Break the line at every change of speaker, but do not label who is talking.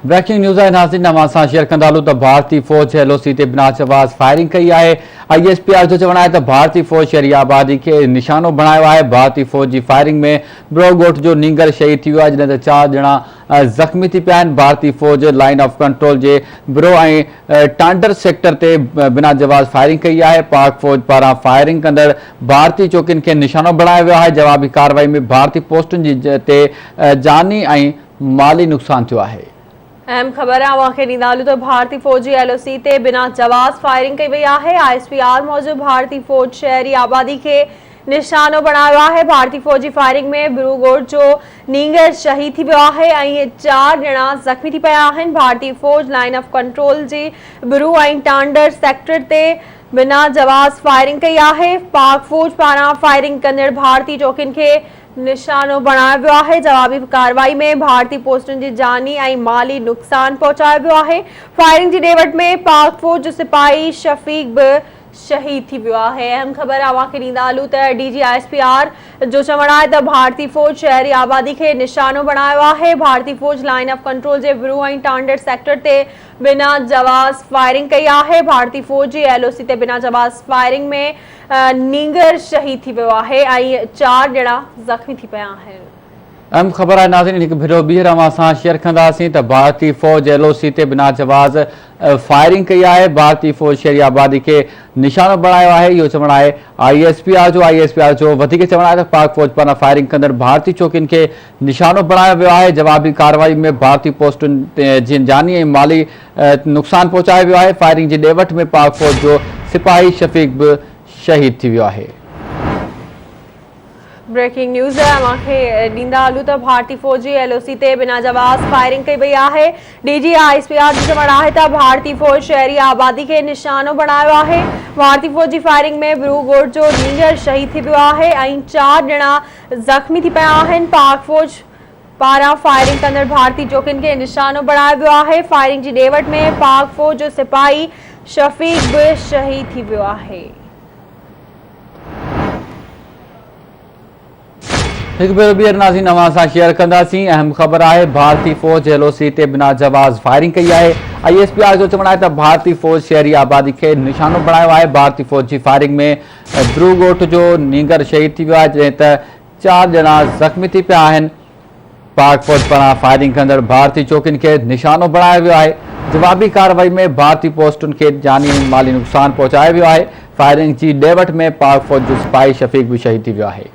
Breaking news है नाज़रीन नवां सां शेयर कंदालू तो भारतीय फौज एलओसी ते बिना जवाज़ फायरिंग कई है। ISPR जो चवण है तो भारतीय फौज शहरी आबादी के निशानो बनाया है। भारतीय फौज की फायरिंग में ब्रोगोट जो नींगर शहीद थी है, जिन 4 ॼणा जख्मी थी पिया। भारतीय फौज लाइन ऑफ कंट्रोल के ब्रो टांडर सेक्टर ते बिना जवाज़ फायरिंग कई है। पाक फौज पारा फायरिंग कंदड़ भारतीय चौकिन के निशानो बनाया वियो है। जवाबी कार्रवाई में भारतीय पोस्टुन ते जानी और माली नुकसान थो है।
अहम ख़बर ॾींदालू तो भारतीय फौजी LOC ते बिना जवाज़ फायरिंग कई वई है। ISPR मूजिब भारतीय फौज शहरी आबादी के निशानो बनाया है। भारतीय फौजी फायरिंग में ब्रूगोट जो नींगर शहीद थी वियो है और 4 ॼणा जख्मी थी पिया आहिनि। भारतीय फौज लाइन ऑफ कंट्रोल जी ब्रू और टांडर सेक्टर ते बिना जवाज़ फायरिंग कई है। पाक फौज पारा फायरिंग कंदड़ भारतीय चौकिन के निशानो बनाया वियो है। जवाबी कार्रवाई में भारतीय पोस्टन की जानी और माली नुकसान पहुंचाया वियो है। फायरिंग की डेवट में पाक फौज जो सिपाही शफीक भी शहीद थी वियो है। अहम खबर ॾींदालू तो DG ISPR जो चवण है तो भारतीय फौज शहरी आबादी के निशानो बनाया है। भारतीय फौज लाइन ऑफ कंट्रोल के ब्रू और टांडर सेक्टर ते बिना जवाज़ फायरिंग कई है। भारतीय फौज की LOC ते बिना जवाज़ फायरिंग में नींगर शहीद थी वियो है और 4 ॼणा जख्मी थी पिया आहिनि।
अहम खबर है नाज़रीन एक भेरो ॿीहर असां शेयर कंदासीं तो भारतीय फौज LOC ते बिना जवाज़ फायरिंग कई है। भारतीय फौज शहरी आबादी के निशानो बनाया है। यो चवण है ISPR जो वधीक चवण है तो पाक फौज पारा फायरिंग कंदड़ भारतीय चौकिन के निशानो बनाया वियो है। जवाबी कार्रवाई में भारतीय पोस्टुन जी जानी और माली नुकसान पहुंचाया वियो है। फायरिंग की डेवट में पाक फौज जो सिपाही शफीक भी शहीद थी वियो है।
ब्रेकिंग न्यूज़ है ॾींदालू तो भारतीय फौजी LOC ते बिना जवाज़ फायरिंग कई वई है। DG ISPR जो चवण है तो भारतीय फौज शहरी आबादी के निशानो बनाया है। भारतीय फौजी फायरिंग में ब्रूगोट जो नींगर शहीद थी वियो है और 4 ॼणा जख्मी थी पिया आहिनि। पाक फौज पारा फायरिंग कंदड़ भारतीय चौकिन के निशानो बनाया वियो है। फायरिंग की डेवट में पाक फौज जो सिपाही शफीक भी शहीद थी वियो है।
एक भेरो ॿीहर नाज़रीन अवां सां शेयर कंदासीं। अहम ख़बर है भारतीय फौज LOC ते बिना जवाज़ फायरिंग कई है। ISPR जो चवण है तो भारतीय फौज शहरी आबादी के निशानो बनाया है। भारतीय फौज की फायरिंग में ब्रूगोट जो नींगर शहीद थी वियो है, जैं 4 ॼणा जख्मी थी पिया आहिनि। पाक फौज पारा फायरिंग कंदड़ भारतीय चौकिन के निशानो बनाया वियो है। जवाबी कार्रवाई में भारतीय पोस्टुन के जानी माली नुकसान पहुंचाया वियो है। फायरिंग की डेवट में पाक फौज जो सिपाही शफीक भी शहीद थी वियो है।